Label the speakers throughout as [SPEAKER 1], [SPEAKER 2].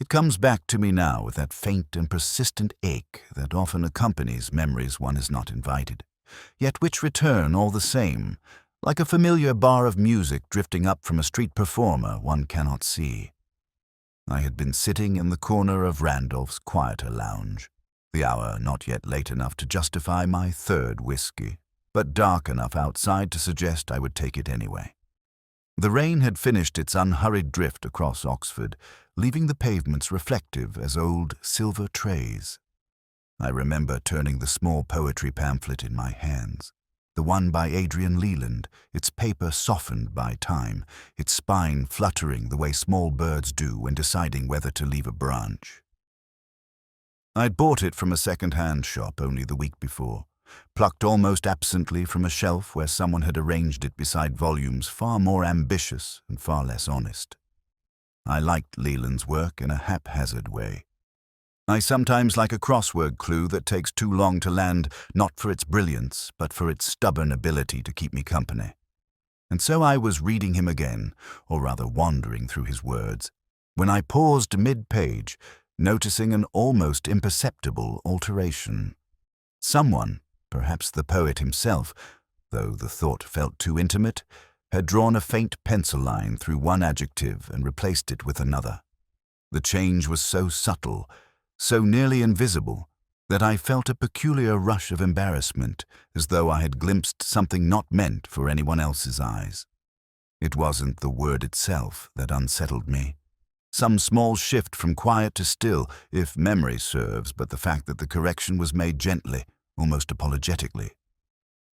[SPEAKER 1] It comes back to me now with that faint and persistent ache that often accompanies memories one has not invited, yet which return all the same, like a familiar bar of music drifting up from a street performer one cannot see. I had been sitting in the corner of Randolph's quieter lounge, the hour not yet late enough to justify my third whiskey, but dark enough outside to suggest I would take it anyway. The rain had finished its unhurried drift across Oxford, leaving the pavements reflective as old silver trays. I remember turning the small poetry pamphlet in my hands, the one by Adrian Leland, its paper softened by time, its spine fluttering the way small birds do when deciding whether to leave a branch. I'd bought it from a second-hand shop only the week before, plucked almost absently from a shelf where someone had arranged it beside volumes far more ambitious and far less honest. I liked Leland's work in a haphazard way. I sometimes like a crossword clue that takes too long to land, not for its brilliance, but for its stubborn ability to keep me company. And so I was reading him again, or rather wandering through his words, when I paused mid-page, noticing an almost imperceptible alteration. Someone, perhaps the poet himself, though the thought felt too intimate, had drawn a faint pencil line through one adjective and replaced it with another. The change was so subtle, so nearly invisible, that I felt a peculiar rush of embarrassment, as though I had glimpsed something not meant for anyone else's eyes. It wasn't the word itself that unsettled me. Some small shift from quiet to still, if memory serves, but the fact that the correction was made gently, almost apologetically.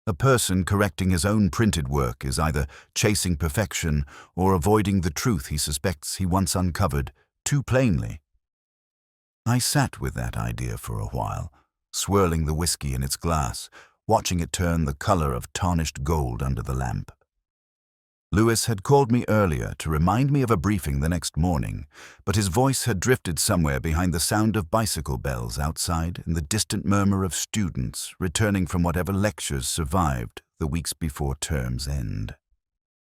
[SPEAKER 1] A person correcting his own printed work is either chasing perfection or avoiding the truth he suspects he once uncovered too plainly. I sat with that idea for a while, swirling the whiskey in its glass, watching it turn the color of tarnished gold under the lamp. Lewis had called me earlier to remind me of a briefing the next morning, but his voice had drifted somewhere behind the sound of bicycle bells outside and the distant murmur of students returning from whatever lectures survived the weeks before term's end.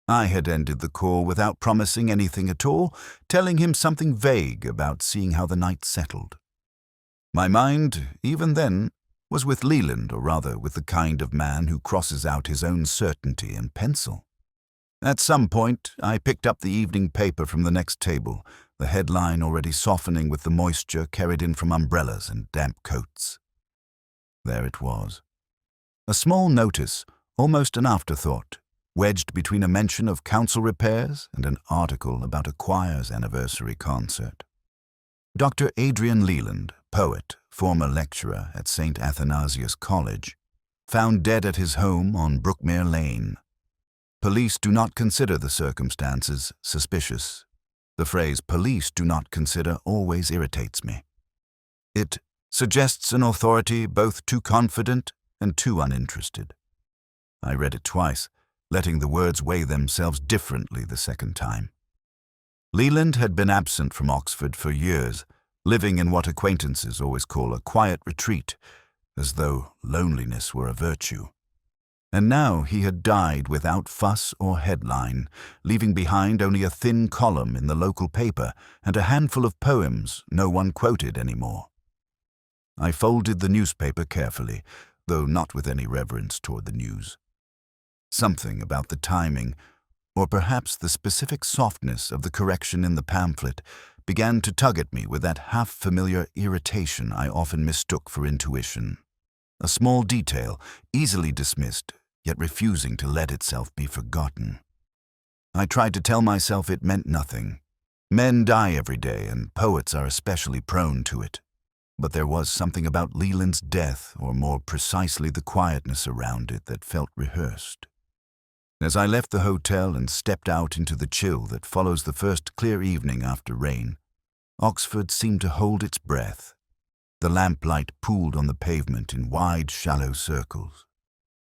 [SPEAKER 1] I had ended the call without promising anything at all, telling him something vague about seeing how the night settled. My mind, even then, was with Leland, or rather with the kind of man who crosses out his own certainty in pencil. At some point, I picked up the evening paper from the next table, the headline already softening with the moisture carried in from umbrellas and damp coats. There it was. A small notice, almost an afterthought, wedged between a mention of council repairs and an article about a choir's anniversary concert. Dr. Adrian Leland, poet, former lecturer at St. Athanasius College, found dead at his home on Brookmere Lane. Police do not consider the circumstances suspicious. The phrase police do not consider always irritates me. It suggests an authority both too confident and too uninterested. I read it twice, letting the words weigh themselves differently the second time. Leland had been absent from Oxford for years, living in what acquaintances always call a quiet retreat, as though loneliness were a virtue. And now he had died without fuss or headline, leaving behind only a thin column in the local paper and a handful of poems no one quoted anymore. I folded the newspaper carefully, though not with any reverence toward the news. Something about the timing, or perhaps the specific softness of the correction in the pamphlet, began to tug at me with that half-familiar irritation I often mistook for intuition. A small detail, easily dismissed, yet refusing to let itself be forgotten. I tried to tell myself it meant nothing. Men die every day, and poets are especially prone to it. But there was something about Leland's death, or more precisely the quietness around it, that felt rehearsed. As I left the hotel and stepped out into the chill that follows the first clear evening after rain, Oxford seemed to hold its breath. The lamplight pooled on the pavement in wide, shallow circles.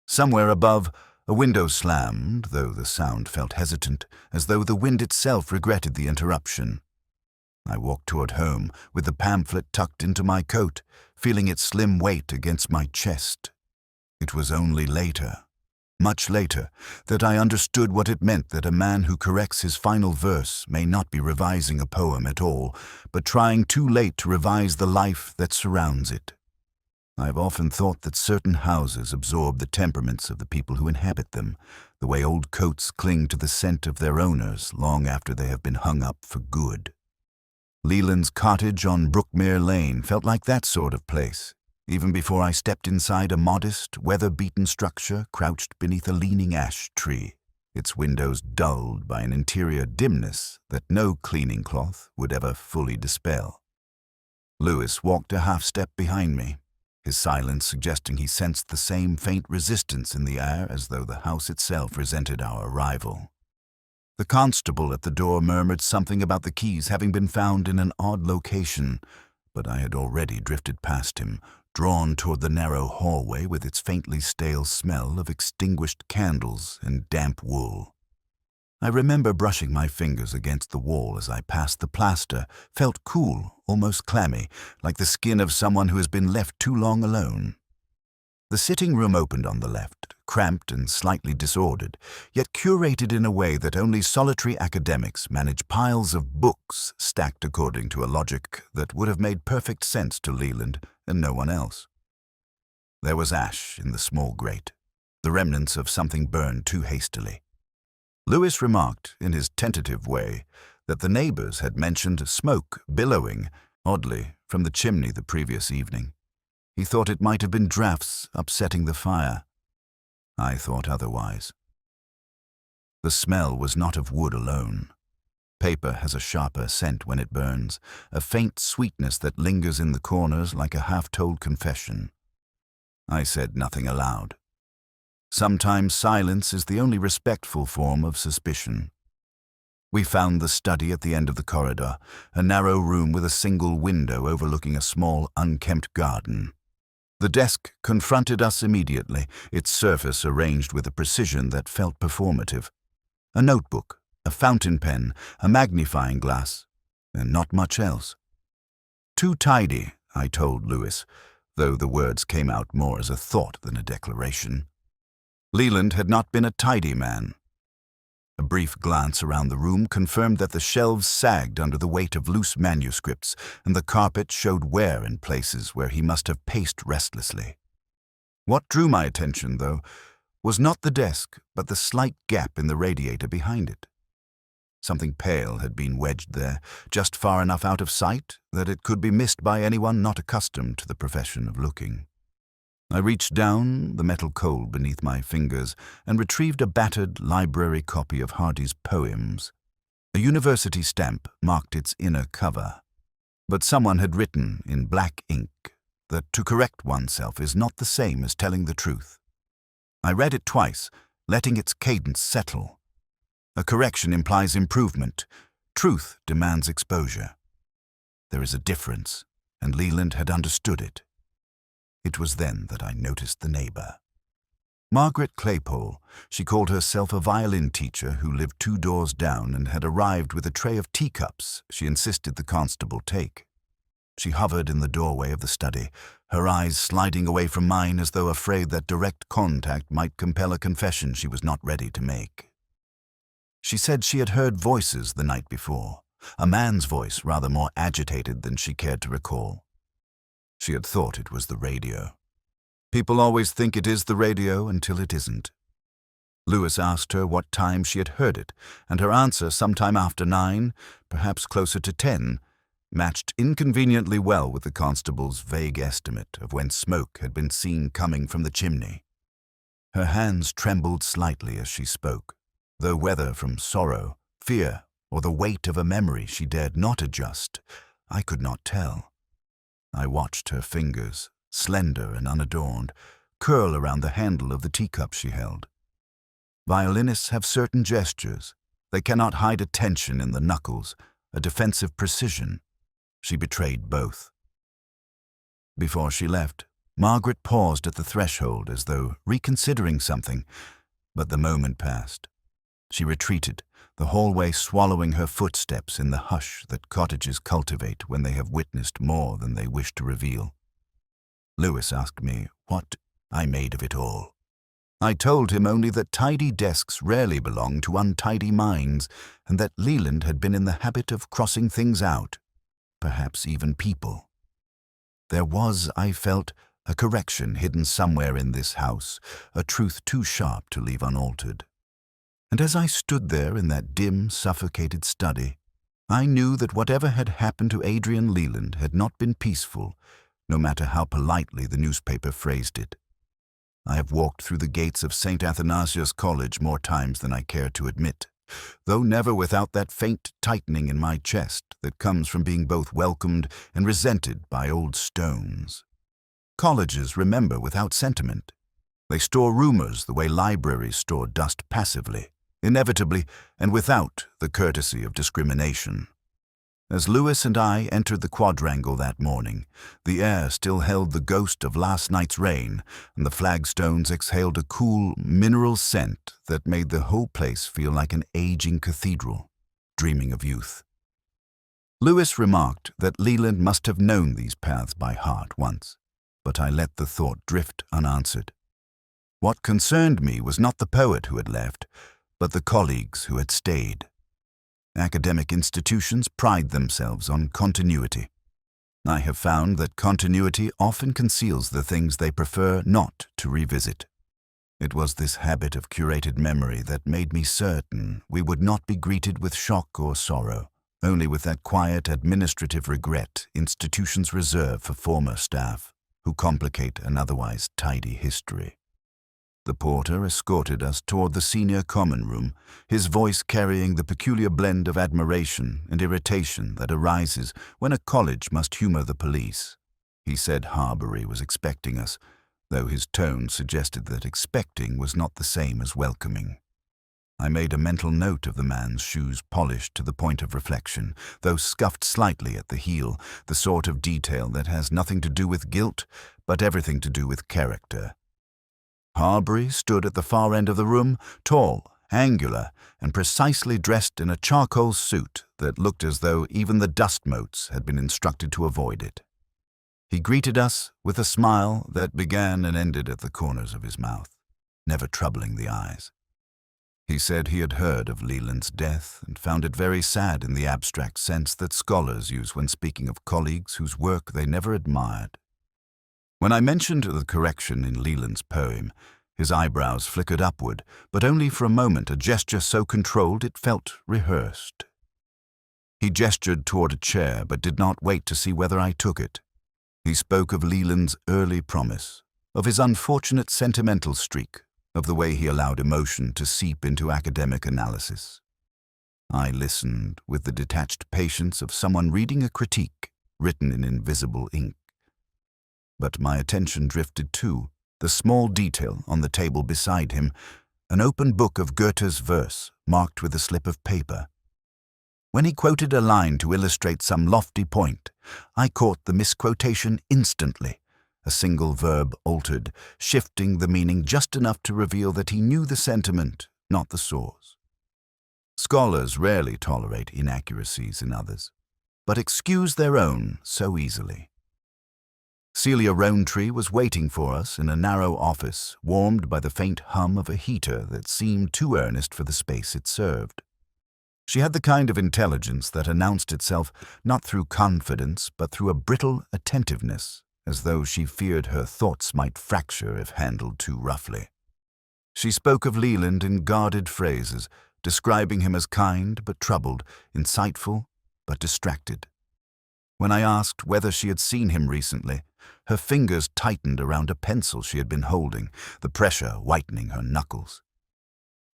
[SPEAKER 1] Somewhere above, a window slammed, though the sound felt hesitant, as though the wind itself regretted the interruption. I walked toward home, with the pamphlet tucked into my coat, feeling its slim weight against my chest. It was only later, much later, that I understood what it meant that a man who corrects his final verse may not be revising a poem at all, but trying too late to revise the life that surrounds it. I have often thought that certain houses absorb the temperaments of the people who inhabit them, the way old coats cling to the scent of their owners long after they have been hung up for good. Leland's cottage on Brookmere Lane felt like that sort of place, even before I stepped inside a modest, weather-beaten structure crouched beneath a leaning ash tree, its windows dulled by an interior dimness that no cleaning cloth would ever fully dispel. Lewis walked a half-step behind me, his silence suggesting he sensed the same faint resistance in the air as though the house itself resented our arrival. The constable at the door murmured something about the keys having been found in an odd location, but I had already drifted past him, drawn toward the narrow hallway with its faintly stale smell of extinguished candles and damp wool. I remember brushing my fingers against the wall as I passed the plaster, felt cool, almost clammy, like the skin of someone who has been left too long alone. The sitting room opened on the left, cramped and slightly disordered, yet curated in a way that only solitary academics manage piles of books stacked according to a logic that would have made perfect sense to Leland and no one else. There was ash in the small grate, the remnants of something burned too hastily. Lewis remarked, in his tentative way, that the neighbors had mentioned smoke billowing, oddly, from the chimney the previous evening. He thought it might have been drafts upsetting the fire. I thought otherwise. The smell was not of wood alone. Paper has a sharper scent when it burns, a faint sweetness that lingers in the corners like a half-told confession. I said nothing aloud. Sometimes silence is the only respectful form of suspicion. We found the study at the end of the corridor, a narrow room with a single window overlooking a small, unkempt garden. The desk confronted us immediately, its surface arranged with a precision that felt performative. A notebook, a fountain pen, a magnifying glass, and not much else. Too tidy, I told Lewis, though the words came out more as a thought than a declaration. Leland had not been a tidy man. A brief glance around the room confirmed that the shelves sagged under the weight of loose manuscripts, and the carpet showed wear in places where he must have paced restlessly. What drew my attention, though, was not the desk, but the slight gap in the radiator behind it. Something pale had been wedged there, just far enough out of sight that it could be missed by anyone not accustomed to the profession of looking. I reached down, the metal cold beneath my fingers, and retrieved a battered library copy of Hardy's poems. A university stamp marked its inner cover, but someone had written in black ink that to correct oneself is not the same as telling the truth. I read it twice, letting its cadence settle. A correction implies improvement. Truth demands exposure. There is a difference, and Leland had understood it. It was then that I noticed the neighbor. Margaret Claypole. She called herself a violin teacher who lived 2 doors down and had arrived with a tray of teacups she insisted the constable take. She hovered in the doorway of the study, her eyes sliding away from mine as though afraid that direct contact might compel a confession she was not ready to make. She said she had heard voices the night before, a man's voice rather more agitated than she cared to recall. She had thought it was the radio. People always think it is the radio until it isn't. Lewis asked her what time she had heard it, and her answer, sometime after 9, perhaps closer to 10, matched inconveniently well with the constable's vague estimate of when smoke had been seen coming from the chimney. Her hands trembled slightly as she spoke, though whether from sorrow, fear, or the weight of a memory she dared not adjust, I could not tell. I watched her fingers, slender and unadorned, curl around the handle of the teacup she held. Violinists have certain gestures. They cannot hide a tension in the knuckles, a defensive precision. She betrayed both. Before she left, Margaret paused at the threshold as though reconsidering something, but the moment passed. She retreated, the hallway swallowing her footsteps in the hush that cottages cultivate when they have witnessed more than they wish to reveal. Lewis asked me what I made of it all. I told him only that tidy desks rarely belong to untidy minds, and that Leland had been in the habit of crossing things out, perhaps even people. There was, I felt, a correction hidden somewhere in this house, a truth too sharp to leave unaltered. And as I stood there in that dim, suffocated study, I knew that whatever had happened to Adrian Leland had not been peaceful, no matter how politely the newspaper phrased it. I have walked through the gates of St. Athanasius College more times than I care to admit, though never without that faint tightening in my chest that comes from being both welcomed and resented by old stones. Colleges remember without sentiment. They store rumors the way libraries store dust passively, inevitably and without the courtesy of discrimination. As Lewis and I entered the quadrangle that morning, the air still held the ghost of last night's rain, and the flagstones exhaled a cool, mineral scent that made the whole place feel like an aging cathedral, dreaming of youth. Lewis remarked that Leland must have known these paths by heart once, but I let the thought drift unanswered. What concerned me was not the poet who had left, but the colleagues who had stayed. Academic institutions pride themselves on continuity. I have found that continuity often conceals the things they prefer not to revisit. It was this habit of curated memory that made me certain we would not be greeted with shock or sorrow, only with that quiet administrative regret institutions reserve for former staff who complicate an otherwise tidy history. The porter escorted us toward the senior common room, his voice carrying the peculiar blend of admiration and irritation that arises when a college must humor the police. He said Harbury was expecting us, though his tone suggested that expecting was not the same as welcoming. I made a mental note of the man's shoes polished to the point of reflection, though scuffed slightly at the heel, the sort of detail that has nothing to do with guilt, but everything to do with character. Harbury stood at the far end of the room, tall, angular, and precisely dressed in a charcoal suit that looked as though even the dust motes had been instructed to avoid it. He greeted us with a smile that began and ended at the corners of his mouth, never troubling the eyes. He said he had heard of Leland's death and found it very sad in the abstract sense that scholars use when speaking of colleagues whose work they never admired. When I mentioned the correction in Leland's poem, his eyebrows flickered upward, but only for a moment, a gesture so controlled it felt rehearsed. He gestured toward a chair, but did not wait to see whether I took it. He spoke of Leland's early promise, of his unfortunate sentimental streak, of the way he allowed emotion to seep into academic analysis. I listened with the detached patience of someone reading a critique written in invisible ink. But my attention drifted to the small detail on the table beside him, an open book of Goethe's verse marked with a slip of paper. When he quoted a line to illustrate some lofty point, I caught the misquotation instantly, a single verb altered, shifting the meaning just enough to reveal that he knew the sentiment, not the source. Scholars rarely tolerate inaccuracies in others, but excuse their own so easily. Celia Rowntree was waiting for us in a narrow office, warmed by the faint hum of a heater that seemed too earnest for the space it served. She had the kind of intelligence that announced itself not through confidence but through a brittle attentiveness, as though she feared her thoughts might fracture if handled too roughly. She spoke of Leland in guarded phrases, describing him as kind but troubled, insightful but distracted. When I asked whether she had seen him recently, her fingers tightened around a pencil she had been holding, the pressure whitening her knuckles.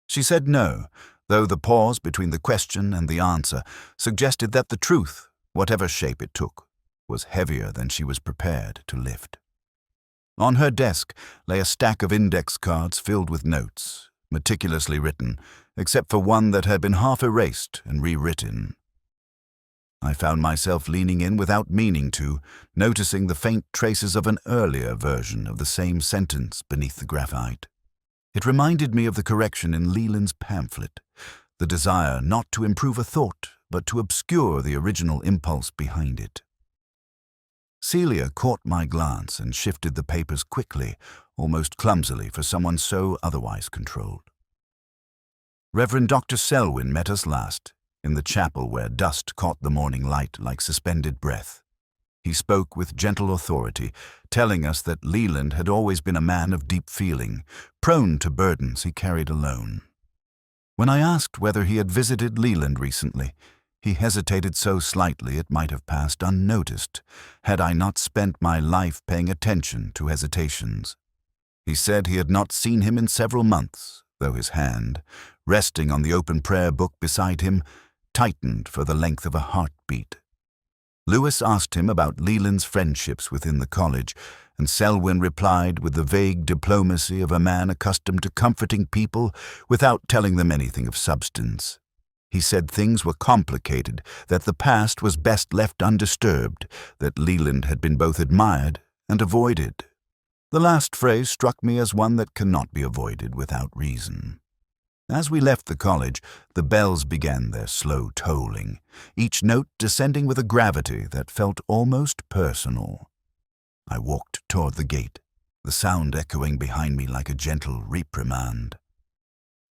[SPEAKER 1] She said no, though the pause between the question and the answer suggested that the truth, whatever shape it took, was heavier than she was prepared to lift. On her desk lay a stack of index cards filled with notes, meticulously written, except for one that had been half erased and rewritten. I found myself leaning in without meaning to, noticing the faint traces of an earlier version of the same sentence beneath the graphite. It reminded me of the correction in Leland's pamphlet, the desire not to improve a thought, but to obscure the original impulse behind it. Celia caught my glance and shifted the papers quickly, almost clumsily for someone so otherwise controlled. Reverend Dr. Selwyn met us last, in the chapel where dust caught the morning light like suspended breath. He spoke with gentle authority, telling us that Leland had always been a man of deep feeling, prone to burdens he carried alone. When I asked whether he had visited Leland recently, he hesitated so slightly it might have passed unnoticed, had I not spent my life paying attention to hesitations. He said he had not seen him in several months, though his hand, resting on the open prayer book beside him, tightened for the length of a heartbeat. Lewis asked him about Leland's friendships within the college, and Selwyn replied with the vague diplomacy of a man accustomed to comforting people without telling them anything of substance. He said things were complicated, that the past was best left undisturbed, that Leland had been both admired and avoided. The last phrase struck me as one that cannot be avoided without reason. As we left the college, the bells began their slow tolling, each note descending with a gravity that felt almost personal. I walked toward the gate, the sound echoing behind me like a gentle reprimand.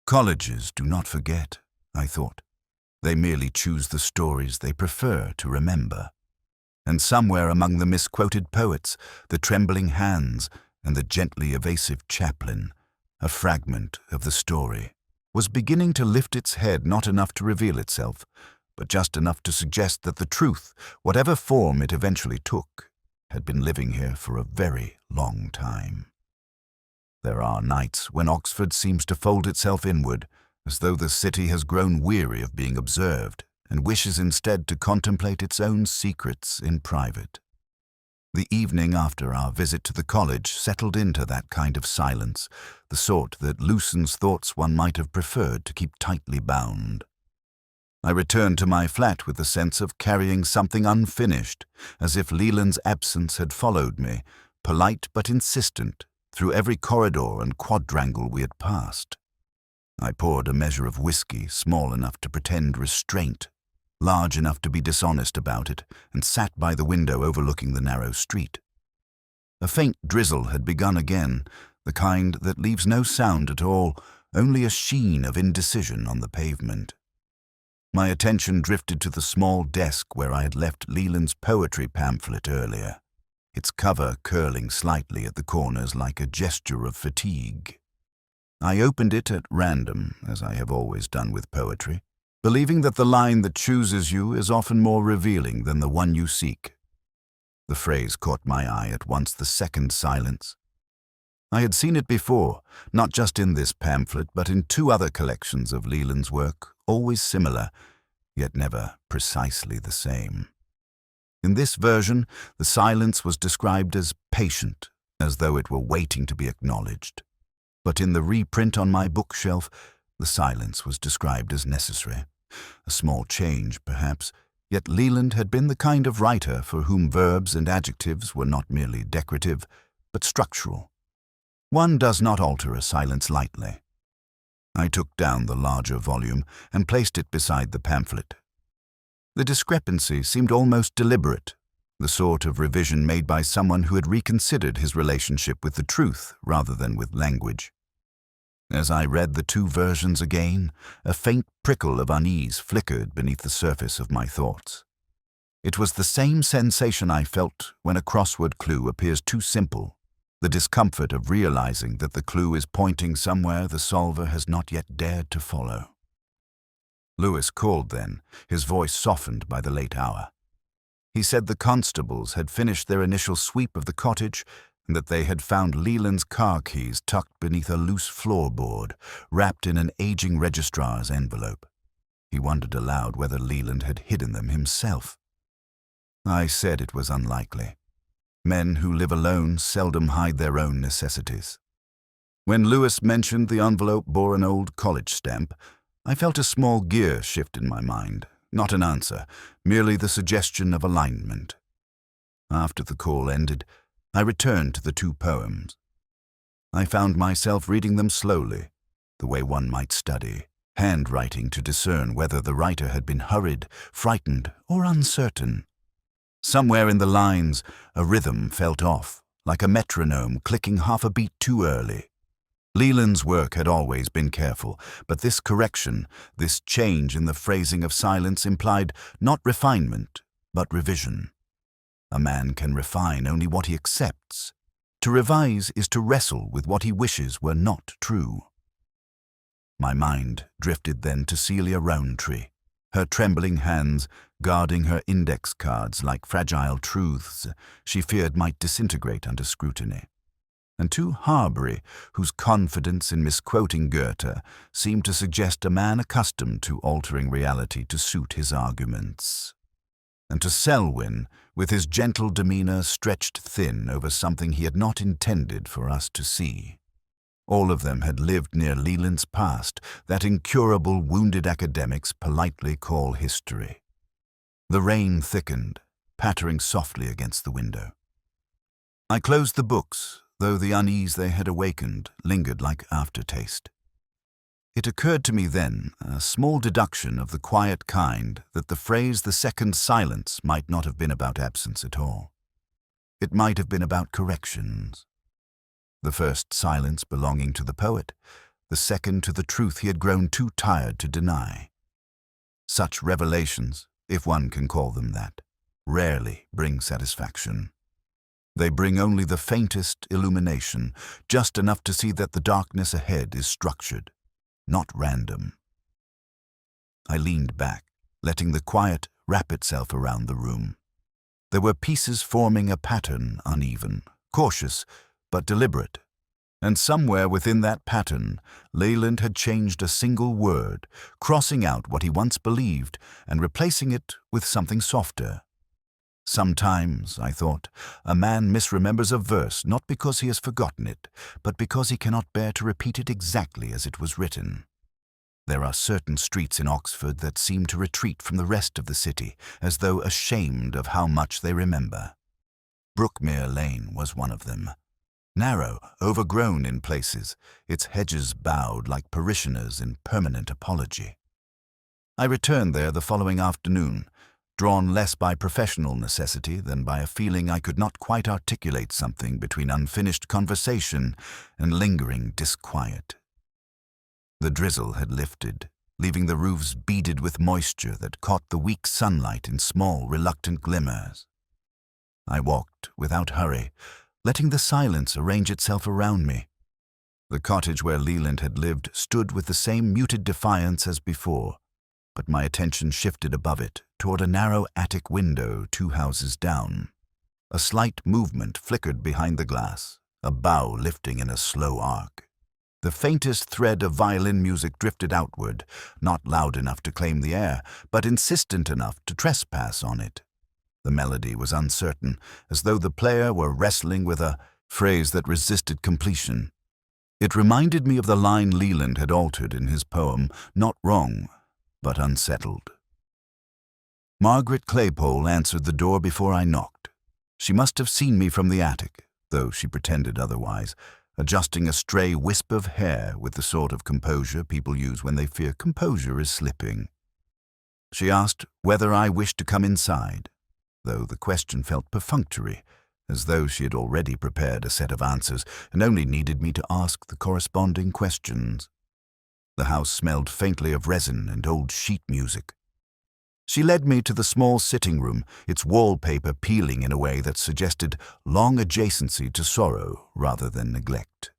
[SPEAKER 1] Colleges do not forget, I thought. They merely choose the stories they prefer to remember. And somewhere among the misquoted poets, the trembling hands, and the gently evasive chaplain, a fragment of the story was beginning to lift its head, not enough to reveal itself, but just enough to suggest that the truth, whatever form it eventually took, had been living here for a very long time. There are nights when Oxford seems to fold itself inward, as though the city has grown weary of being observed and wishes instead to contemplate its own secrets in private. The evening after our visit to the college settled into that kind of silence, the sort that loosens thoughts one might have preferred to keep tightly bound. I returned to my flat with the sense of carrying something unfinished, as if Leland's absence had followed me, polite but insistent, through every corridor and quadrangle we had passed. I poured a measure of whiskey, small enough to pretend restraint, large enough to be dishonest about it, and sat by the window overlooking the narrow street. A faint drizzle had begun again, the kind that leaves no sound at all, only a sheen of indecision on the pavement. My attention drifted to the small desk where I had left Leland's poetry pamphlet earlier, its cover curling slightly at the corners like a gesture of fatigue. I opened it at random, as I have always done with poetry, believing that the line that chooses you is often more revealing than the one you seek. The phrase caught my eye at once, the second silence. I had seen it before, not just in this pamphlet, but in 2 other collections of Leland's work, always similar, yet never precisely the same. In this version, the silence was described as patient, as though it were waiting to be acknowledged. But in the reprint on my bookshelf, the silence was described as necessary. A small change, perhaps, yet Leland had been the kind of writer for whom verbs and adjectives were not merely decorative, but structural. One does not alter a silence lightly. I took down the larger volume and placed it beside the pamphlet. The discrepancy seemed almost deliberate, the sort of revision made by someone who had reconsidered his relationship with the truth rather than with language. As I read the 2 versions again, a faint prickle of unease flickered beneath the surface of my thoughts. It was the same sensation I felt when a crossword clue appears too simple, the discomfort of realizing that the clue is pointing somewhere the solver has not yet dared to follow. Lewis called then, his voice softened by the late hour. He said the constables had finished their initial sweep of the cottage and that they had found Leland's car keys tucked beneath a loose floorboard, wrapped in an aging registrar's envelope. He wondered aloud whether Leland had hidden them himself. I said it was unlikely. Men who live alone seldom hide their own necessities. When Lewis mentioned the envelope bore an old college stamp, I felt a small gear shift in my mind, not an answer, merely the suggestion of alignment. After the call ended, I returned to the 2 poems. I found myself reading them slowly, the way one might study, handwriting to discern whether the writer had been hurried, frightened, or uncertain. Somewhere in the lines, a rhythm felt off, like a metronome clicking half a beat too early. Leland's work had always been careful, but this correction, this change in the phrasing of silence implied not refinement, but revision. A man can refine only what he accepts. To revise is to wrestle with what he wishes were not true. My mind drifted then to Celia Rowntree, her trembling hands guarding her index cards like fragile truths she feared might disintegrate under scrutiny, and to Harbury, whose confidence in misquoting Goethe seemed to suggest a man accustomed to altering reality to suit his arguments, and to Selwyn, with his gentle demeanor stretched thin over something he had not intended for us to see. All of them had lived near Leland's past, that incurable wounded academics politely call history. The rain thickened, pattering softly against the window. I closed the books, though the unease they had awakened lingered like aftertaste. It occurred to me then, a small deduction of the quiet kind, that the phrase "the second silence" might not have been about absence at all. It might have been about corrections. The first silence belonging to the poet, the second to the truth he had grown too tired to deny. Such revelations, if one can call them that, rarely bring satisfaction. They bring only the faintest illumination, just enough to see that the darkness ahead is structured, not random. I leaned back, letting the quiet wrap itself around the room. There were pieces forming a pattern, uneven, cautious, but deliberate. And somewhere within that pattern, Leland had changed a single word, crossing out what he once believed and replacing it with something softer. Sometimes, I thought, a man misremembers a verse not because he has forgotten it, but because he cannot bear to repeat it exactly as it was written. There are certain streets in Oxford that seem to retreat from the rest of the city, as though ashamed of how much they remember. Brookmere Lane was one of them. Narrow, overgrown in places, its hedges bowed like parishioners in permanent apology. I returned there the following afternoon, drawn less by professional necessity than by a feeling I could not quite articulate something between unfinished conversation and lingering disquiet. The drizzle had lifted, leaving the roofs beaded with moisture that caught the weak sunlight in small, reluctant glimmers. I walked without hurry, letting the silence arrange itself around me. The cottage where Leland had lived stood with the same muted defiance as before, but my attention shifted above it toward a narrow attic window 2 houses down. A slight movement flickered behind the glass, a bough lifting in a slow arc. The faintest thread of violin music drifted outward, not loud enough to claim the air, but insistent enough to trespass on it. The melody was uncertain, as though the player were wrestling with a phrase that resisted completion. It reminded me of the line Leland had altered in his poem, not wrong, but unsettled. Margaret Claypole answered the door before I knocked. She must have seen me from the attic, though she pretended otherwise, adjusting a stray wisp of hair with the sort of composure people use when they fear composure is slipping. She asked whether I wished to come inside, though the question felt perfunctory, as though she had already prepared a set of answers and only needed me to ask the corresponding questions. The house smelled faintly of resin and old sheet music. She led me to the small sitting room, its wallpaper peeling in a way that suggested long adjacency to sorrow rather than neglect.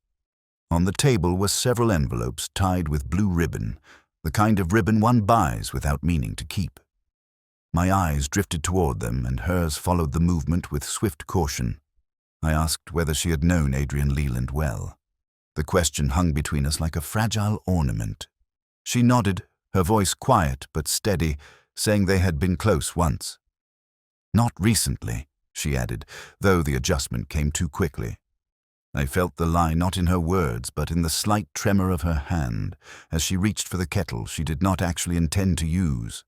[SPEAKER 1] On the table were several envelopes tied with blue ribbon, the kind of ribbon one buys without meaning to keep. My eyes drifted toward them, and hers followed the movement with swift caution. I asked whether she had known Adrian Leland well. The question hung between us like a fragile ornament. She nodded, her voice quiet but steady, saying they had been close once. "Not recently," she added, though the adjustment came too quickly. I felt the lie not in her words, but in the slight tremor of her hand, as she reached for the kettle she did not actually intend to use.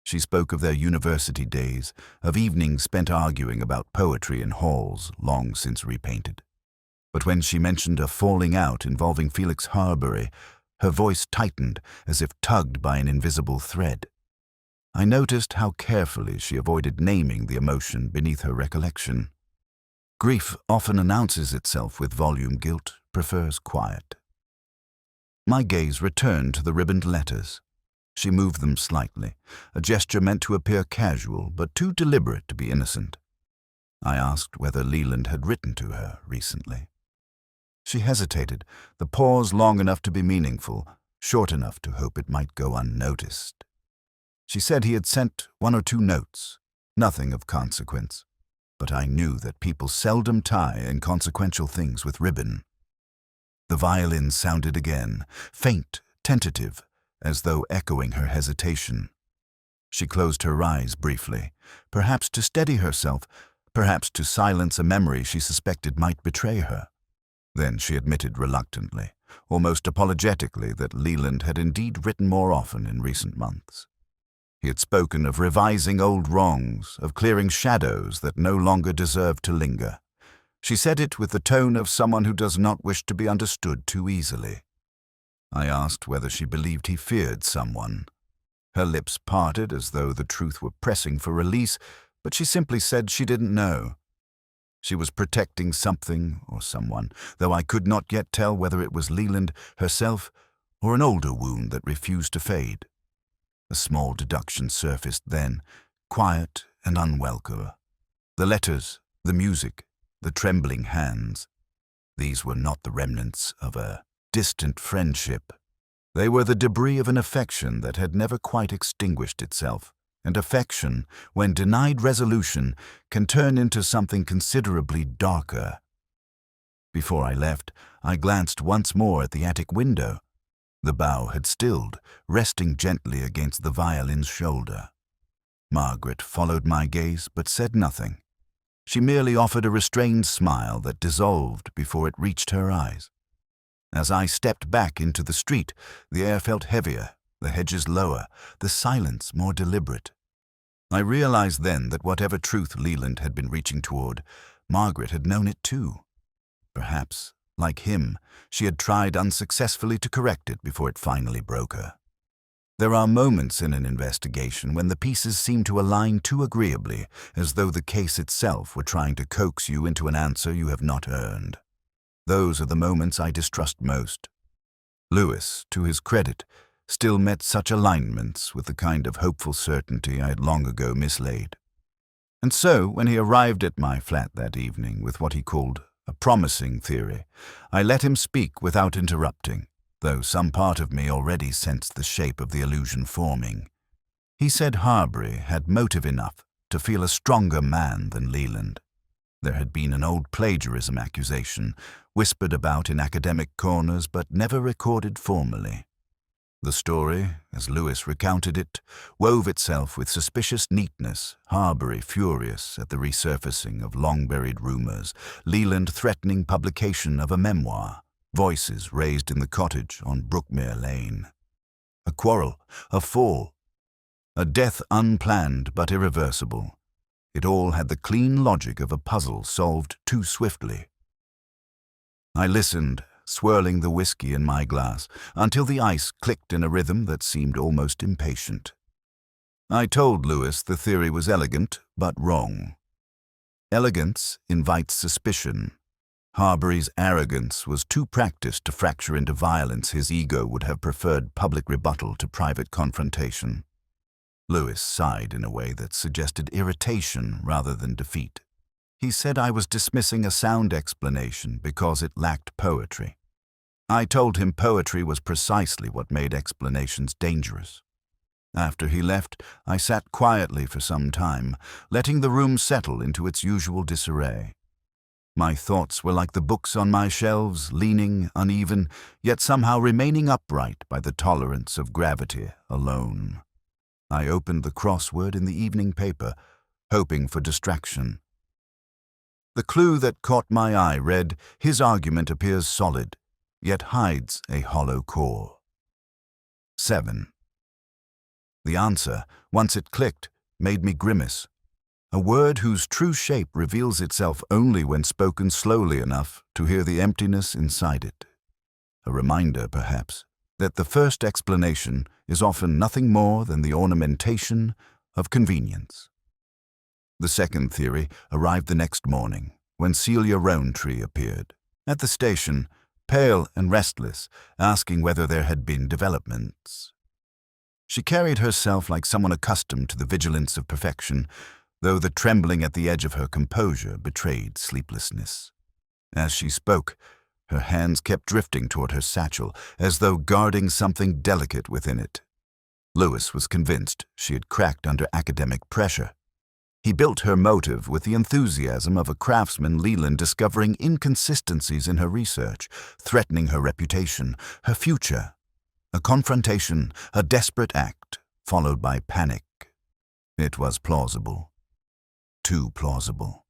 [SPEAKER 1] She spoke of their university days, of evenings spent arguing about poetry in halls long since repainted. But when she mentioned a falling out involving Felix Harbury, her voice tightened as if tugged by an invisible thread. I noticed how carefully she avoided naming the emotion beneath her recollection. Grief often announces itself with volume. Guilt prefers quiet. My gaze returned to the ribboned letters. She moved them slightly, a gesture meant to appear casual but too deliberate to be innocent. I asked whether Leland had written to her recently. She hesitated, the pause long enough to be meaningful, short enough to hope it might go unnoticed. She said he had sent 1 or 2 notes, nothing of consequence, but I knew that people seldom tie inconsequential things with ribbon. The violin sounded again, faint, tentative, as though echoing her hesitation. She closed her eyes briefly, perhaps to steady herself, perhaps to silence a memory she suspected might betray her. Then she admitted reluctantly, almost apologetically, that Leland had indeed written more often in recent months. He had spoken of revising old wrongs, of clearing shadows that no longer deserved to linger. She said it with the tone of someone who does not wish to be understood too easily. I asked whether she believed he feared someone. Her lips parted as though the truth were pressing for release, but she simply said she didn't know. She was protecting something or someone, though I could not yet tell whether it was Leland, herself, or an older wound that refused to fade. A small deduction surfaced then, quiet and unwelcome. The letters, the music, the trembling hands. These were not the remnants of a distant friendship. They were the debris of an affection that had never quite extinguished itself, and affection, when denied resolution, can turn into something considerably darker. Before I left, I glanced once more at the attic window. The bow had stilled, resting gently against the violin's shoulder. Margaret followed my gaze but said nothing. She merely offered a restrained smile that dissolved before it reached her eyes. As I stepped back into the street, the air felt heavier, the hedges lower, the silence more deliberate. I realized then that whatever truth Leland had been reaching toward, Margaret had known it too. Perhaps, like him, she had tried unsuccessfully to correct it before it finally broke her. There are moments in an investigation when the pieces seem to align too agreeably, as though the case itself were trying to coax you into an answer you have not earned. Those are the moments I distrust most. Lewis, to his credit, still met such alignments with the kind of hopeful certainty I had long ago mislaid. And so, when he arrived at my flat that evening with what he called a promising theory, I let him speak without interrupting, though some part of me already sensed the shape of the illusion forming. He said Harbury had motive enough to feel a stronger man than Leland. There had been an old plagiarism accusation, whispered about in academic corners but never recorded formally. The story, as Lewis recounted it, wove itself with suspicious neatness, Harbury furious at the resurfacing of long-buried rumors, Leland threatening publication of a memoir, voices raised in the cottage on Brookmere Lane. A quarrel, a fall, a death unplanned but irreversible. It all had the clean logic of a puzzle solved too swiftly. I listened, swirling the whiskey in my glass, until the ice clicked in a rhythm that seemed almost impatient. I told Lewis the theory was elegant, but wrong. Elegance invites suspicion. Harbury's arrogance was too practiced to fracture into violence. His ego would have preferred public rebuttal to private confrontation. Lewis sighed in a way that suggested irritation rather than defeat. He said I was dismissing a sound explanation because it lacked poetry. I told him poetry was precisely what made explanations dangerous. After he left, I sat quietly for some time, letting the room settle into its usual disarray. My thoughts were like the books on my shelves, leaning, uneven, yet somehow remaining upright by the tolerance of gravity alone. I opened the crossword in the evening paper, hoping for distraction. The clue that caught my eye read, "His argument appears solid, yet hides a hollow core." 7. The answer, once it clicked, made me grimace. A word whose true shape reveals itself only when spoken slowly enough to hear the emptiness inside it. A reminder, perhaps, that the first explanation is often nothing more than the ornamentation of convenience. The second theory arrived the next morning, when Celia Rowntree appeared at the station, pale and restless, asking whether there had been developments. She carried herself like someone accustomed to the vigilance of perfection, though the trembling at the edge of her composure betrayed sleeplessness. As she spoke, her hands kept drifting toward her satchel, as though guarding something delicate within it. Lewis was convinced she had cracked under academic pressure. He built her motive with the enthusiasm of a craftsman Leland discovering inconsistencies in her research, threatening her reputation, her future. A confrontation, a desperate act, followed by panic. It was plausible. Too plausible.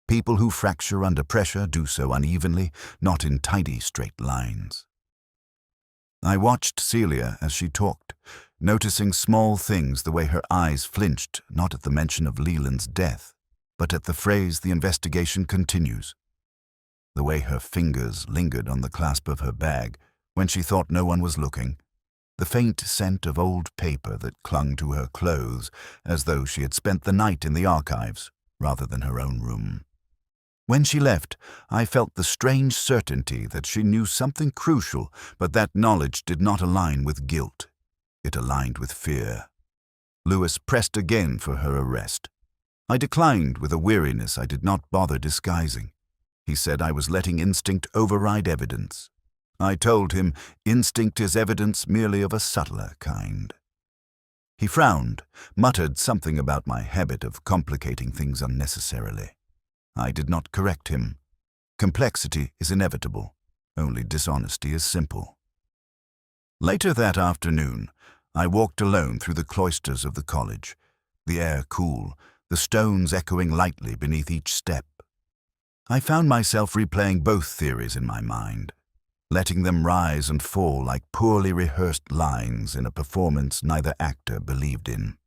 [SPEAKER 1] People who fracture under pressure do so unevenly, not in tidy straight lines. I watched Celia as she talked, noticing small things, the way her eyes flinched, not at the mention of Leland's death, but at the phrase "the investigation continues." The way her fingers lingered on the clasp of her bag when she thought no one was looking, the faint scent of old paper that clung to her clothes as though she had spent the night in the archives rather than her own room. When she left, I felt the strange certainty that she knew something crucial, but that knowledge did not align with guilt. It aligned with fear. Lewis pressed again for her arrest. I declined with a weariness I did not bother disguising. He said I was letting instinct override evidence. I told him instinct is evidence merely of a subtler kind. He frowned, muttered something about my habit of complicating things unnecessarily. I did not correct him. Complexity is inevitable. Only dishonesty is simple. Later that afternoon, I walked alone through the cloisters of the college, the air cool, the stones echoing lightly beneath each step. I found myself replaying both theories in my mind, letting them rise and fall like poorly rehearsed lines in a performance neither actor believed in.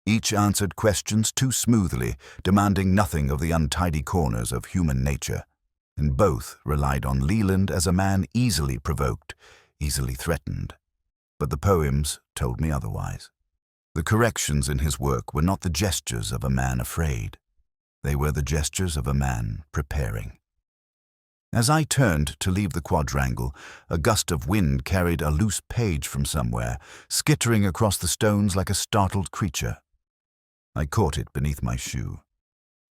[SPEAKER 1] Each answered questions too smoothly, demanding nothing of the untidy corners of human nature, and both relied on Leland as a man easily provoked, easily threatened. But the poems told me otherwise. The corrections in his work were not the gestures of a man afraid. They were the gestures of a man preparing. As I turned to leave the quadrangle, a gust of wind carried a loose page from somewhere, skittering across the stones like a startled creature. I caught it beneath my shoe.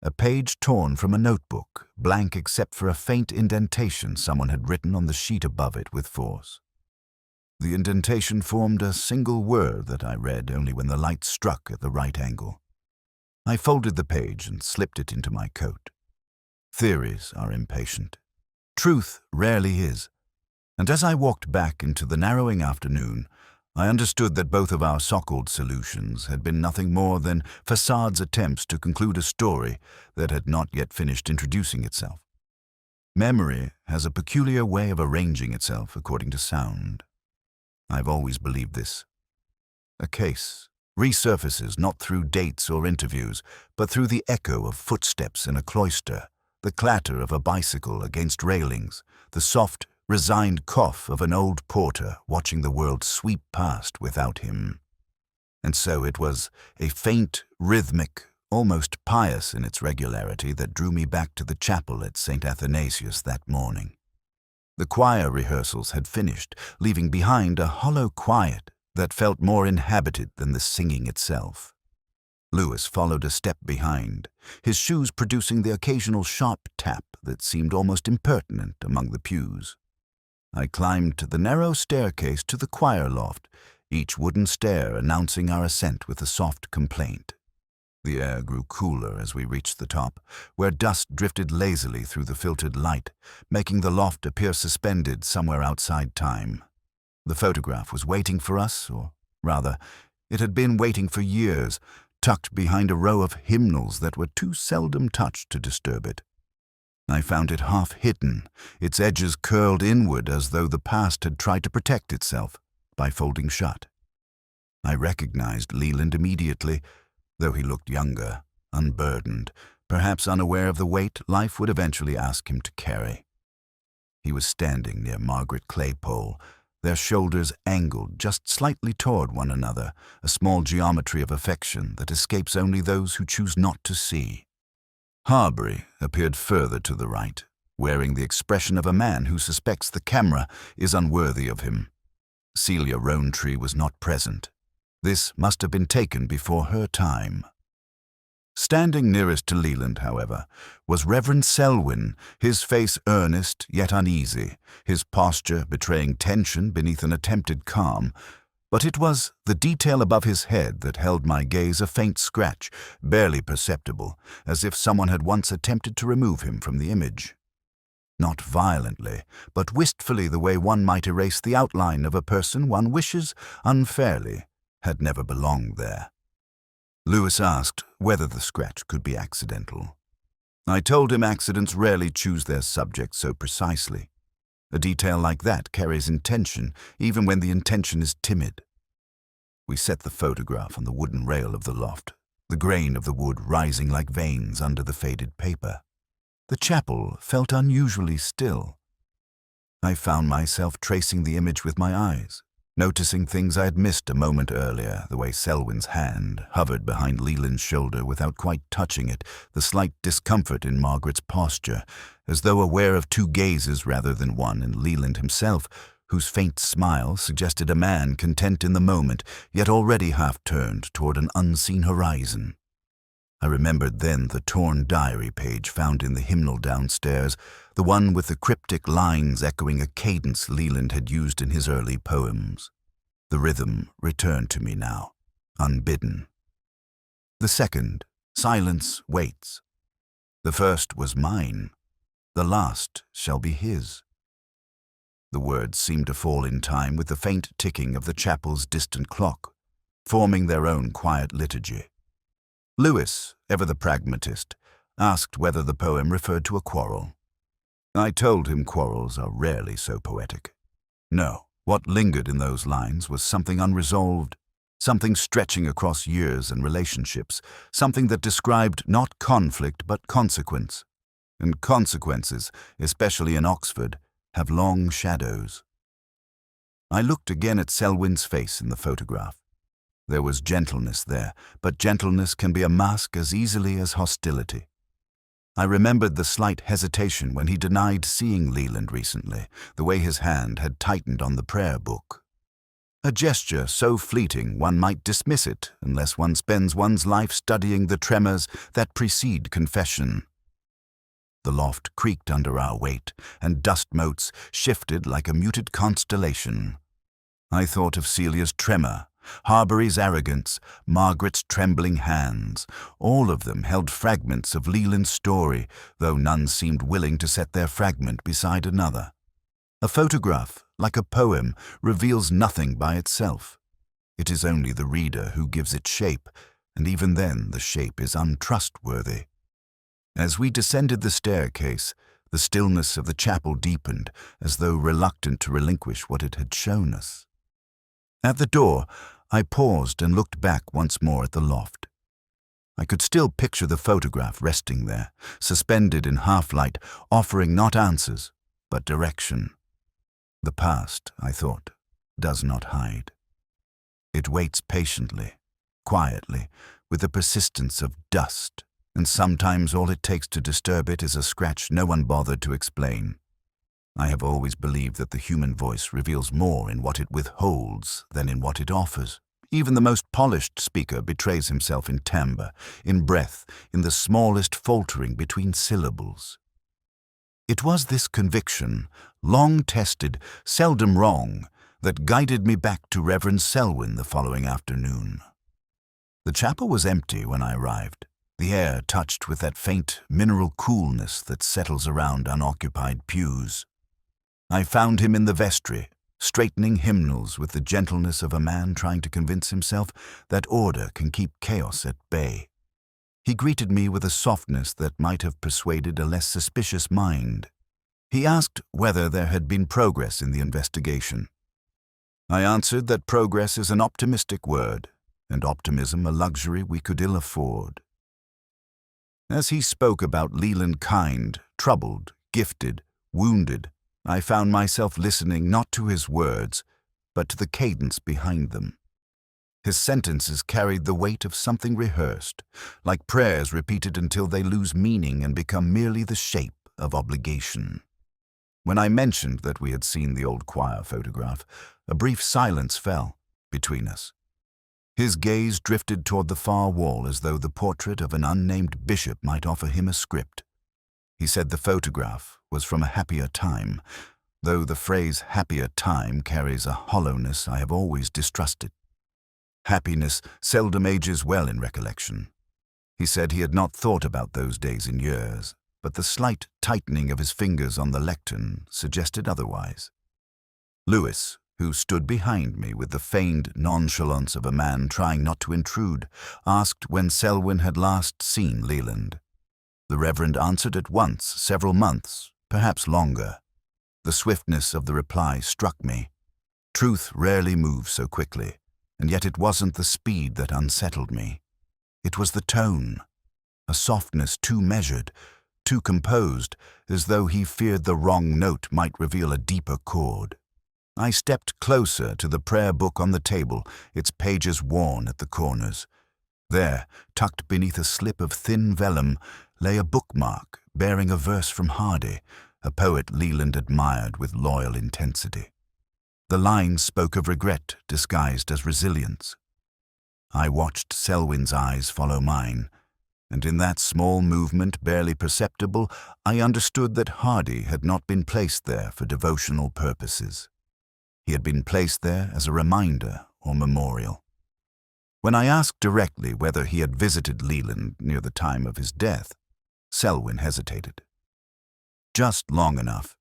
[SPEAKER 1] A page torn from a notebook, blank except for a faint indentation someone had written on the sheet above it with force. The indentation formed a single word that I read only when the light struck at the right angle. I folded the page and slipped it into my coat. Theories are impatient. Truth rarely is. And as I walked back into the narrowing afternoon, I understood that both of our so-called solutions had been nothing more than Façade's attempts to conclude a story that had not yet finished introducing itself. Memory has a peculiar way of arranging itself according to sound. I've always believed this. A case resurfaces not through dates or interviews, but through the echo of footsteps in a cloister, the clatter of a bicycle against railings, the soft, resigned cough of an old porter watching the world sweep past without him. And so it was a faint, rhythmic, almost pious in its regularity that drew me back to the chapel at St. Athanasius that morning. The choir rehearsals had finished, leaving behind a hollow quiet that felt more inhabited than the singing itself. Lewis followed a step behind, his shoes producing the occasional sharp tap that seemed almost impertinent among the pews. I climbed the narrow staircase to the choir loft, each wooden stair announcing our ascent with a soft complaint. The air grew cooler as we reached the top, where dust drifted lazily through the filtered light, making the loft appear suspended somewhere outside time. The photograph was waiting for us, or rather, it had been waiting for years, tucked behind a row of hymnals that were too seldom touched to disturb it. I found it half hidden, its edges curled inward as though the past had tried to protect itself by folding shut. I recognized Leland immediately, though he looked younger, unburdened, perhaps unaware of the weight life would eventually ask him to carry. He was standing near Margaret Claypole, their shoulders angled just slightly toward one another, a small geometry of affection that escapes only those who choose not to see. Harbury appeared further to the right, wearing the expression of a man who suspects the camera is unworthy of him. Celia Rowntree was not present. This must have been taken before her time. Standing nearest to Leland, however, was Reverend Selwyn, his face earnest yet uneasy, his posture betraying tension beneath an attempted calm. But it was the detail above his head that held my gaze, a faint scratch, barely perceptible, as if someone had once attempted to remove him from the image. Not violently, but wistfully, the way one might erase the outline of a person one wishes, unfairly, had never belonged there. Lewis asked whether the scratch could be accidental. I told him accidents rarely choose their subject so precisely. A detail like that carries intention, even when the intention is timid. We set the photograph on the wooden rail of the loft, the grain of the wood rising like veins under the faded paper. The chapel felt unusually still. I found myself tracing the image with my eyes, noticing things I had missed a moment earlier, the way Selwyn's hand hovered behind Leland's shoulder without quite touching it, the slight discomfort in Margaret's posture, as though aware of two gazes rather than one, and Leland himself, whose faint smile suggested a man content in the moment, yet already half-turned toward an unseen horizon. I remembered then the torn diary page found in the hymnal downstairs, the one with the cryptic lines echoing a cadence Leland had used in his early poems. The rhythm returned to me now, unbidden. The second, silence waits. The first was mine. The last shall be his. The words seemed to fall in time with the faint ticking of the chapel's distant clock, forming their own quiet liturgy. Lewis, ever the pragmatist, asked whether the poem referred to a quarrel. I told him quarrels are rarely so poetic. No, what lingered in those lines was something unresolved, something stretching across years and relationships, something that described not conflict but consequence. And consequences, especially in Oxford, have long shadows. I looked again at Selwyn's face in the photograph. There was gentleness there, but gentleness can be a mask as easily as hostility. I remembered the slight hesitation when he denied seeing Leland recently, the way his hand had tightened on the prayer book. A gesture so fleeting one might dismiss it unless one spends one's life studying the tremors that precede confession. The loft creaked under our weight, and dust motes shifted like a muted constellation. I thought of Celia's tremor, Harbury's arrogance, Margaret's trembling hands. All of them held fragments of Leland's story, though none seemed willing to set their fragment beside another. A photograph, like a poem, reveals nothing by itself. It is only the reader who gives it shape, and even then the shape is untrustworthy. As we descended the staircase, the stillness of the chapel deepened, as though reluctant to relinquish what it had shown us. At the door, I paused and looked back once more at the loft. I could still picture the photograph resting there, suspended in half-light, offering not answers, but direction. The past, I thought, does not hide. It waits patiently, quietly, with the persistence of dust, and sometimes all it takes to disturb it is a scratch no one bothered to explain. I have always believed that the human voice reveals more in what it withholds than in what it offers. Even the most polished speaker betrays himself in timbre, in breath, in the smallest faltering between syllables. It was this conviction, long tested, seldom wrong, that guided me back to Reverend Selwyn the following afternoon. The chapel was empty when I arrived, the air touched with that faint mineral coolness that settles around unoccupied pews. I found him in the vestry, straightening hymnals with the gentleness of a man trying to convince himself that order can keep chaos at bay. He greeted me with a softness that might have persuaded a less suspicious mind. He asked whether there had been progress in the investigation. I answered that progress is an optimistic word, and optimism a luxury we could ill afford. As he spoke about Leland kind, troubled, gifted, wounded, I found myself listening not to his words, but to the cadence behind them. His sentences carried the weight of something rehearsed, like prayers repeated until they lose meaning and become merely the shape of obligation. When I mentioned that we had seen the old choir photograph, a brief silence fell between us. His gaze drifted toward the far wall as though the portrait of an unnamed bishop might offer him a script. He said the photograph was from a happier time, though the phrase happier time carries a hollowness I have always distrusted. Happiness seldom ages well in recollection. He said he had not thought about those days in years, but the slight tightening of his fingers on the lectern suggested otherwise. Lewis, who stood behind me with the feigned nonchalance of a man trying not to intrude, asked when Selwyn had last seen Leland. The Reverend answered at once, several months, perhaps longer. The swiftness of the reply struck me. Truth rarely moves so quickly, and yet it wasn't the speed that unsettled me. It was the tone, a softness too measured, too composed, as though he feared the wrong note might reveal a deeper chord. I stepped closer to the prayer book on the table, its pages worn at the corners. There, tucked beneath a slip of thin vellum, lay a bookmark bearing a verse from Hardy, a poet Leland admired with loyal intensity. The lines spoke of regret disguised as resilience. I watched Selwyn's eyes follow mine, and in that small movement, barely perceptible, I understood that Hardy had not been placed there for devotional purposes. He had been placed there as a reminder or memorial. When I asked directly whether he had visited Leland near the time of his death, Selwyn hesitated. Just long enough.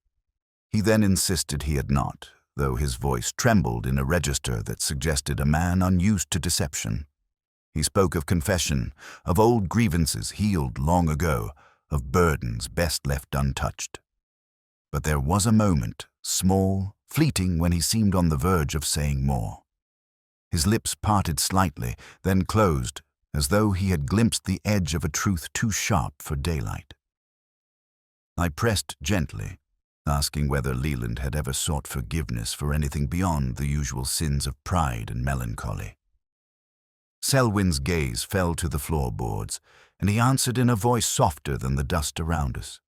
[SPEAKER 1] He then insisted he had not, though his voice trembled in a register that suggested a man unused to deception. He spoke of confession, of old grievances healed long ago, of burdens best left untouched. But there was a moment, small, fleeting, when he seemed on the verge of saying more. His lips parted slightly, then closed, as though he had glimpsed the edge of a truth too sharp for daylight. I pressed gently, asking whether Leland had ever sought forgiveness for anything beyond the usual sins of pride and melancholy. Selwyn's gaze fell to the floorboards, and he answered in a voice softer than the dust around us.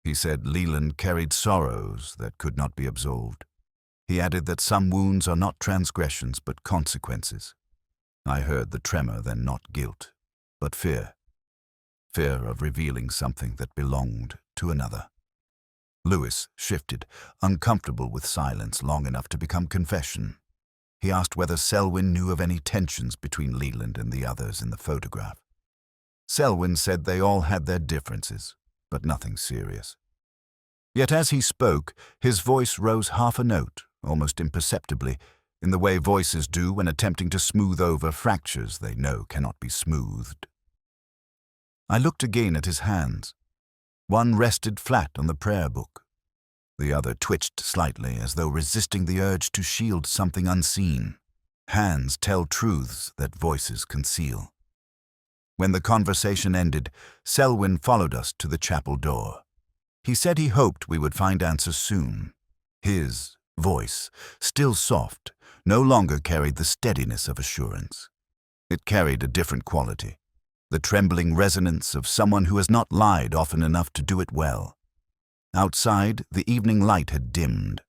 [SPEAKER 1] He said Leland carried sorrows that could not be absolved. He added that some wounds are not transgressions but consequences. I heard the tremor, then not guilt, but fear. Fear of revealing something that belonged to another. Lewis shifted, uncomfortable with silence long enough to become confession. He asked whether Selwyn knew of any tensions between Leland and the others in the photograph. Selwyn said they all had their differences, but nothing serious. Yet as he spoke, his voice rose half a note, almost imperceptibly, in the way voices do when attempting to smooth over fractures they know cannot be smoothed. I looked again at his hands. One rested flat on the prayer book. The other twitched slightly, as though resisting the urge to shield something unseen. Hands tell truths that voices conceal. When the conversation ended, Selwyn followed us to the chapel door. He said he hoped we would find answers soon. His voice, still soft, no longer carried the steadiness of assurance. It carried a different quality, the trembling resonance of someone who has not lied often enough to do it well. Outside, the evening light had dimmed.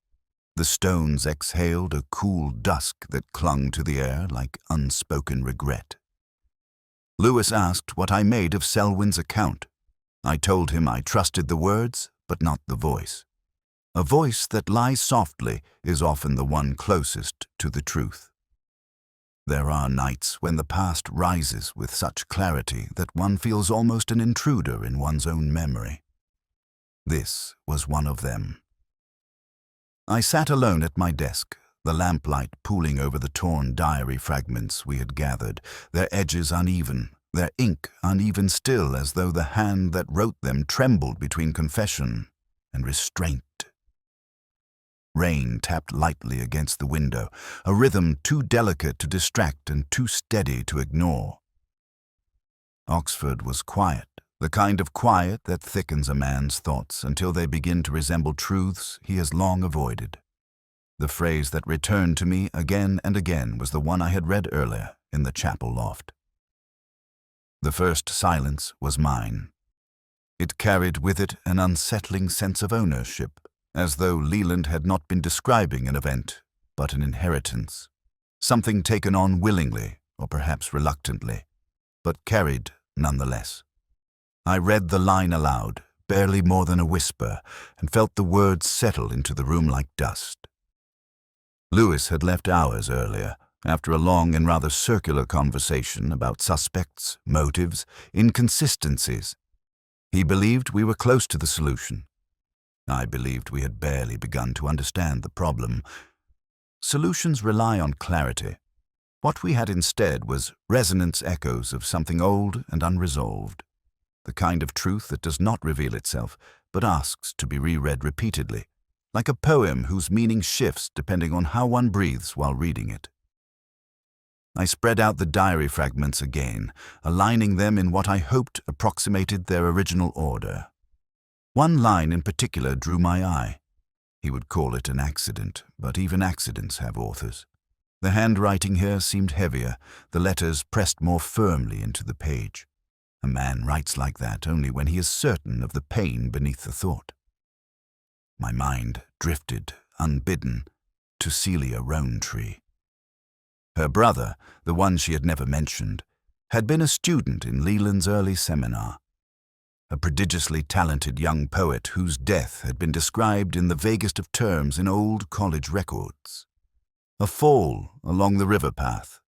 [SPEAKER 1] The stones exhaled a cool dusk that clung to the air like unspoken regret. Lewis asked what I made of Selwyn's account. I told him I trusted the words, but not the voice. A voice that lies softly is often the one closest to the truth. There are nights when the past rises with such clarity that one feels almost an intruder in one's own memory. This was one of them. I sat alone at my desk, the lamplight pooling over the torn diary fragments we had gathered, their edges uneven, their ink uneven still, as though the hand that wrote them trembled between confession and restraint. Rain tapped lightly against the window, a rhythm too delicate to distract and too steady to ignore. Oxford was quiet, the kind of quiet that thickens a man's thoughts until they begin to resemble truths he has long avoided. The phrase that returned to me again and again was the one I had read earlier in the chapel loft. The first silence was mine. It carried with it an unsettling sense of ownership, as though Leland had not been describing an event, but an inheritance, something taken on willingly, or perhaps reluctantly, but carried nonetheless. I read the line aloud, barely more than a whisper, and felt the words settle into the room like dust. Lewis had left hours earlier, after a long and rather circular conversation about suspects, motives, inconsistencies. He believed we were close to the solution. I believed we had barely begun to understand the problem. Solutions rely on clarity. What we had instead was resonance echoes of something old and unresolved, the kind of truth that does not reveal itself, but asks to be reread repeatedly, like a poem whose meaning shifts depending on how one breathes while reading it. I spread out the diary fragments again, aligning them in what I hoped approximated their original order. One line in particular drew my eye. He would call it an accident, but even accidents have authors. The handwriting here seemed heavier, the letters pressed more firmly into the page. A man writes like that only when he is certain of the pain beneath the thought. My mind drifted, unbidden, to Celia Rowntree. Her brother, the one she had never mentioned, had been a student in Leland's early seminar. A prodigiously talented young poet whose death had been described in the vaguest of terms in old college records. A fall along the river path.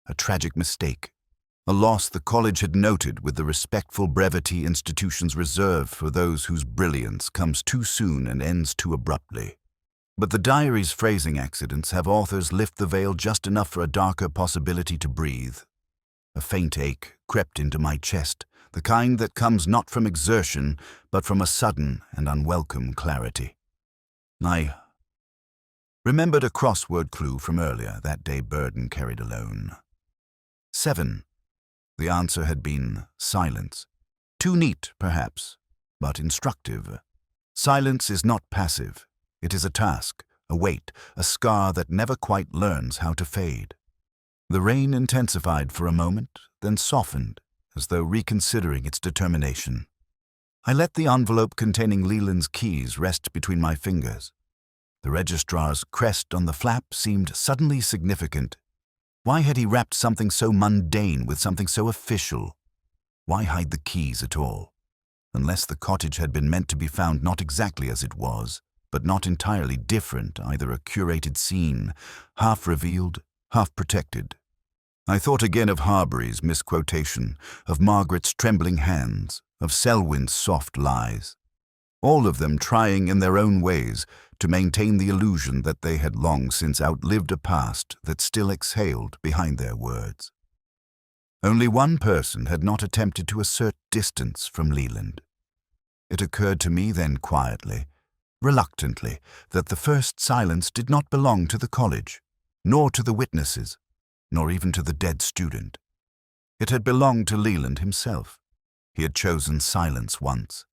[SPEAKER 1] A tragic mistake. A loss the college had noted with the respectful brevity institutions reserve for those whose brilliance comes too soon and ends too abruptly. But the diary's phrasing accidents have authors lift the veil just enough for a darker possibility to breathe. A faint ache crept into my chest, the kind that comes not from exertion, but from a sudden and unwelcome clarity. I remembered a crossword clue from earlier, that day Burden carried alone. 7. The answer had been silence. Too neat, perhaps, but instructive. Silence is not passive. It is a task, a weight, a scar that never quite learns how to fade. The rain intensified for a moment, then softened, as though reconsidering its determination. I let the envelope containing Leland's keys rest between my fingers. The registrar's crest on the flap seemed suddenly significant. Why had he wrapped something so mundane with something so official? Why hide the keys at all? Unless the cottage had been meant to be found not exactly as it was, but not entirely different, either a curated scene, half revealed, half protected. I thought again of Harbury's misquotation, of Margaret's trembling hands, of Selwyn's soft lies. All of them trying in their own ways to maintain the illusion that they had long since outlived a past that still exhaled behind their words. Only one person had not attempted to assert distance from Leland. It occurred to me then quietly, reluctantly, that the first silence did not belong to the college, nor to the witnesses, nor even to the dead student. It had belonged to Leland himself. He had chosen silence once,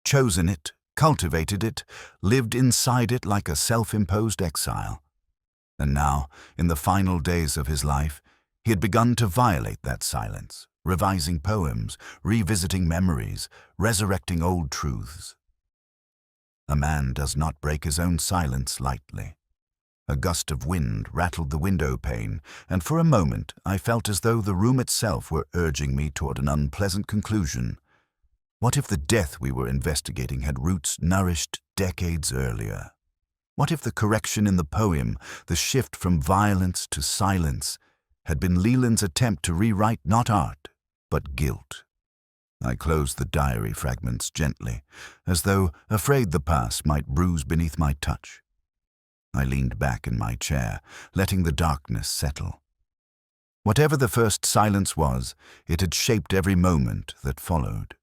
[SPEAKER 1] chosen it, cultivated it, lived inside it like a self-imposed exile. And now, in the final days of his life, he had begun to violate that silence, revising poems, revisiting memories, resurrecting old truths. A man does not break his own silence lightly. A gust of wind rattled the window pane, and for a moment I felt as though the room itself were urging me toward an unpleasant conclusion. What if the death we were investigating had roots nourished decades earlier? What if the correction in the poem, the shift from violence to silence, had been Leland's attempt to rewrite not art, but guilt? I closed the diary fragments gently, as though afraid the past might bruise beneath my touch. I leaned back in my chair, letting the darkness settle. Whatever the first silence was, it had shaped every moment that followed.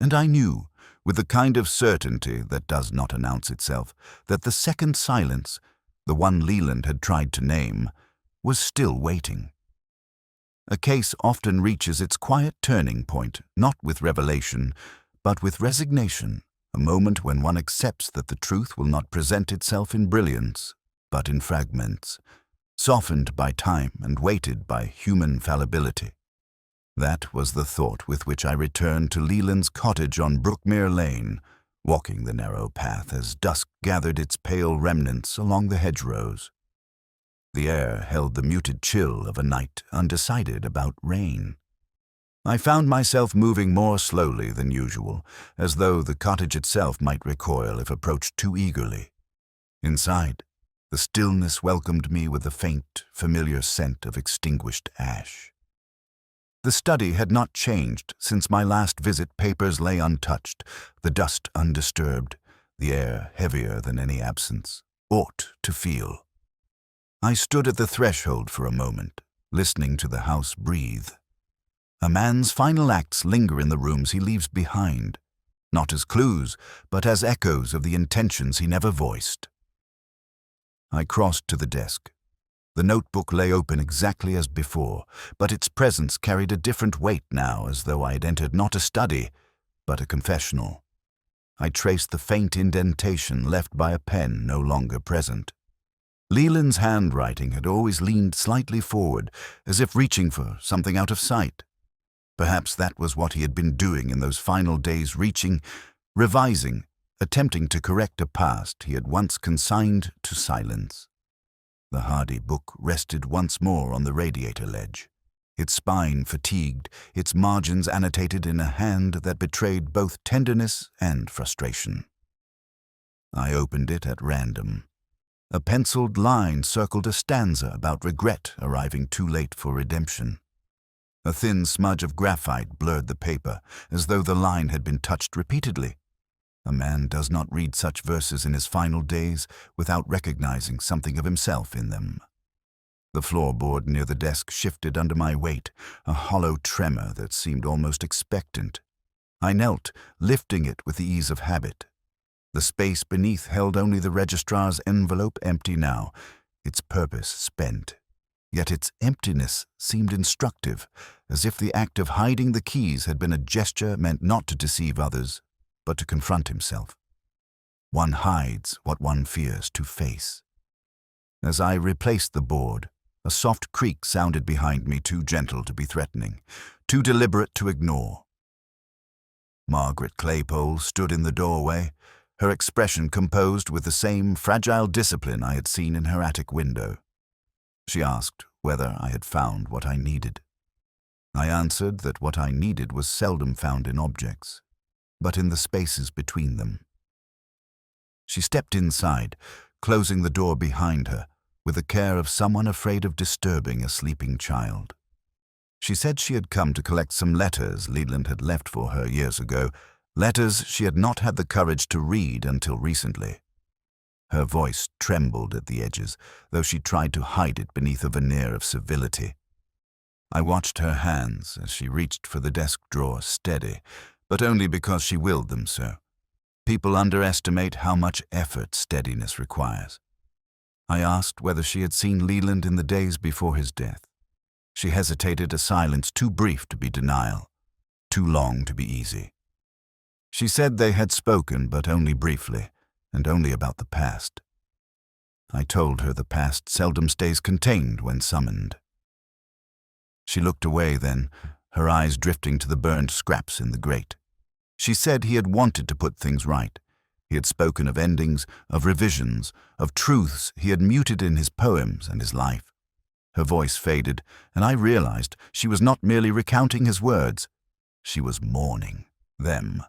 [SPEAKER 1] And I knew, with the kind of certainty that does not announce itself, that the second silence, the one Leland had tried to name, was still waiting. A case often reaches its quiet turning point, not with revelation, but with resignation, a moment when one accepts that the truth will not present itself in brilliance, but in fragments, softened by time and weighted by human fallibility. That was the thought with which I returned to Leland's cottage on Brookmere Lane, walking the narrow path as dusk gathered its pale remnants along the hedgerows. The air held the muted chill of a night undecided about rain. I found myself moving more slowly than usual, as though the cottage itself might recoil if approached too eagerly. Inside, the stillness welcomed me with the faint, familiar scent of extinguished ash. The study had not changed since my last visit. Papers lay untouched, the dust undisturbed, the air heavier than any absence ought to feel. I stood at the threshold for a moment, listening to the house breathe. A man's final acts linger in the rooms he leaves behind, not as clues, but as echoes of the intentions he never voiced. I crossed to the desk. The notebook lay open exactly as before, but its presence carried a different weight now, as though I had entered not a study, but a confessional. I traced the faint indentation left by a pen no longer present. Leland's handwriting had always leaned slightly forward, as if reaching for something out of sight. Perhaps that was what he had been doing in those final days, reaching, revising, attempting to correct a past he had once consigned to silence. The hardy book rested once more on the radiator ledge, its spine fatigued, its margins annotated in a hand that betrayed both tenderness and frustration. I opened it at random. A penciled line circled a stanza about regret arriving too late for redemption. A thin smudge of graphite blurred the paper, as though the line had been touched repeatedly. A man does not read such verses in his final days without recognizing something of himself in them. The floorboard near the desk shifted under my weight, a hollow tremor that seemed almost expectant. I knelt, lifting it with the ease of habit. The space beneath held only the registrar's envelope, empty now, its purpose spent. Yet its emptiness seemed instructive, as if the act of hiding the keys had been a gesture meant not to deceive others, but to confront himself. One hides what one fears to face. As I replaced the board, a soft creak sounded behind me, too gentle to be threatening, too deliberate to ignore. Margaret Claypole stood in the doorway, her expression composed with the same fragile discipline I had seen in her attic window. She asked whether I had found what I needed. I answered that what I needed was seldom found in objects, but in the spaces between them. She stepped inside, closing the door behind her, with the care of someone afraid of disturbing a sleeping child. She said she had come to collect some letters Leland had left for her years ago, letters she had not had the courage to read until recently. Her voice trembled at the edges, though she tried to hide it beneath a veneer of civility. I watched her hands as she reached for the desk drawer, steady, but only because she willed them so. People underestimate how much effort steadiness requires. I asked whether she had seen Leland in the days before his death. She hesitated, a silence too brief to be denial, too long to be easy. She said they had spoken, but only briefly, and only about the past. I told her the past seldom stays contained when summoned. She looked away then, her eyes drifting to the burned scraps in the grate. She said he had wanted to put things right. He had spoken of endings, of revisions, of truths he had muted in his poems and his life. Her voice faded, and I realized she was not merely recounting his words. She was mourning them.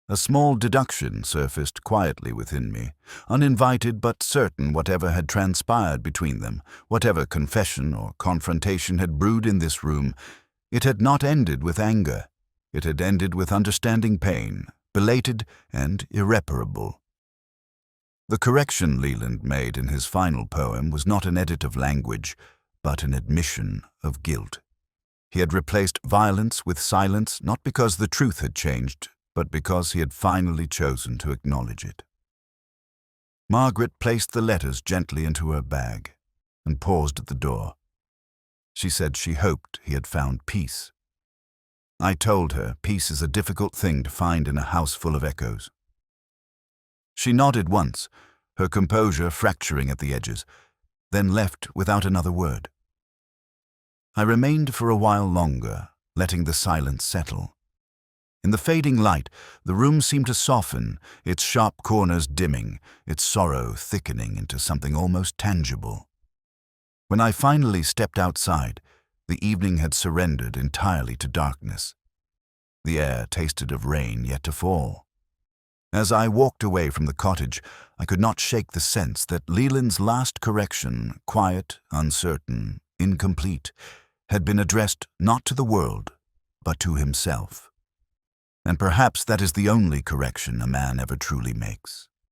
[SPEAKER 1] A small deduction surfaced quietly within me, uninvited but certain. Whatever had transpired between them, whatever confession or confrontation had brewed in this room, it had not ended with anger. It had ended with understanding pain, belated and irreparable. The correction Leland made in his final poem was not an edit of language, but an admission of guilt. He had replaced violence with silence, not because the truth had changed, but because he had finally chosen to acknowledge it. Margaret placed the letters gently into her bag and paused at the door. She said she hoped he had found peace. I told her peace is a difficult thing to find in a house full of echoes. She nodded once, her composure fracturing at the edges, then left without another word. I remained for a while longer, letting the silence settle. In the fading light, the room seemed to soften, its sharp corners dimming, its sorrow thickening into something almost tangible. When I finally stepped outside, the evening had surrendered entirely to darkness. The air tasted of rain yet to fall. As I walked away from the cottage, I could not shake the sense that Leland's last correction, quiet, uncertain, incomplete, had been addressed not to the world, but to himself. And perhaps that is the only correction a man ever truly makes.